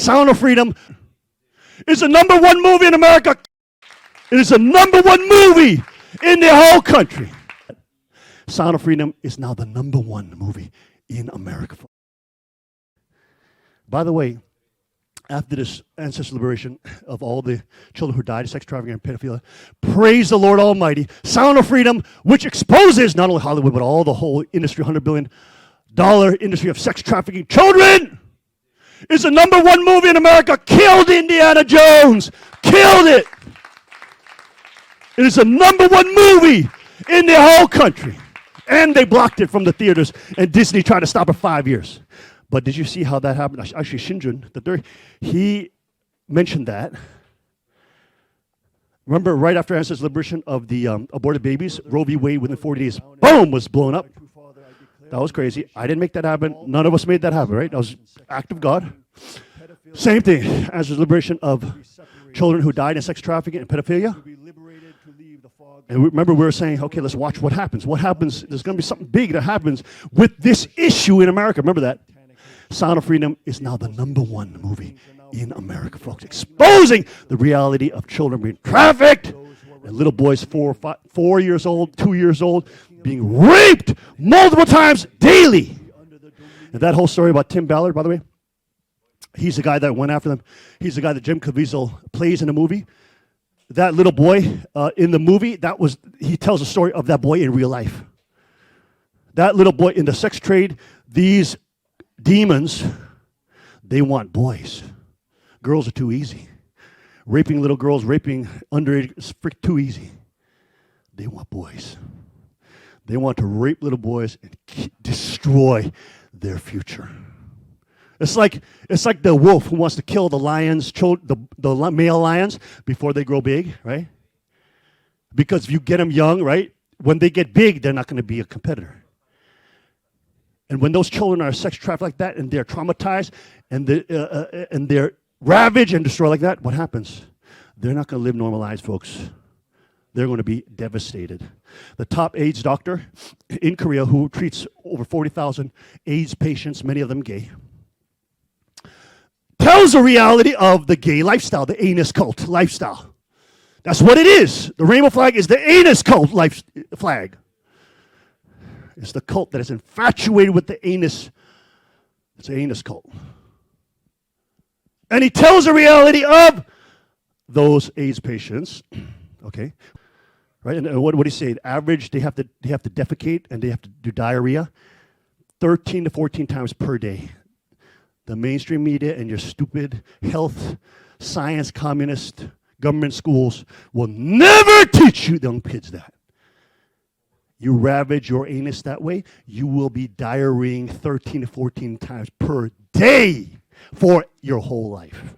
Sound of Freedom is the #1 movie in America. It is the #1 movie in the whole country. Sound of Freedom is now the #1 movie in America. By the way, after this ancestral liberation of all the children who died of sex trafficking and pedophilia, praise the Lord Almighty, Sound of Freedom, which exposes not only Hollywood, but all the whole industry, $100 billion industry of sex trafficking children, is the #1 movie in America. Killed Indiana Jones. Killed it. It is the #1 movie in the whole country. And they blocked it from the theaters, and Disney tried to stop it 5 years. But did you see how that happened? Actually, Shinjun, he mentioned that. Remember, right after ancestral liberation of the aborted babies, Roe v. Wade within 40 days, boom, was blown up. That was crazy. I didn't make that happen. None of us made that happen, right? That was act of God. Same thing, ancestral liberation of children who died in sex trafficking and pedophilia. And remember, we were saying, okay, let's watch what happens. What happens? There's going to be something big that happens with this issue in America. Remember that? Sound of Freedom is now the #1 movie in America, folks, exposing the reality of children being trafficked and little boys 4 years old, 2 years old, being raped multiple times daily. And that whole story about Tim Ballard, by the way, he's the guy that went after them. He's the guy that Jim Caviezel plays in the movie. That little boy in the movie, he tells a story of that boy in real life. That little boy in the sex trade, these demons, they want boys. Girls are too easy. Raping little girls, raping underage is too easy. They want boys. They want to rape little boys and destroy their future. It's like the wolf who wants to kill the lions, the male lions, before they grow big, right? Because if you get them young, right, when they get big, they're not going to be a competitor. And when those children are sex trafficked like that, and they're traumatized, and they're ravaged and destroyed like that, what happens? They're not going to live normal lives, folks. They're going to be devastated. The top AIDS doctor in Korea, who treats over 40,000 AIDS patients, many of them gay, tells the reality of the gay lifestyle, the anus cult lifestyle. That's what it is. The rainbow flag is the anus cult flag. It's the cult that is infatuated with the anus. It's an anus cult. And he tells the reality of those AIDS patients. Okay, right? And what do you say? Average, they have to defecate and they have to do diarrhea 13 to 14 times per day. The mainstream media and your stupid health, science, communist government schools will never teach you young kids that. You ravage your anus that way, you will be diarrheaing 13 to 14 times per day for your whole life.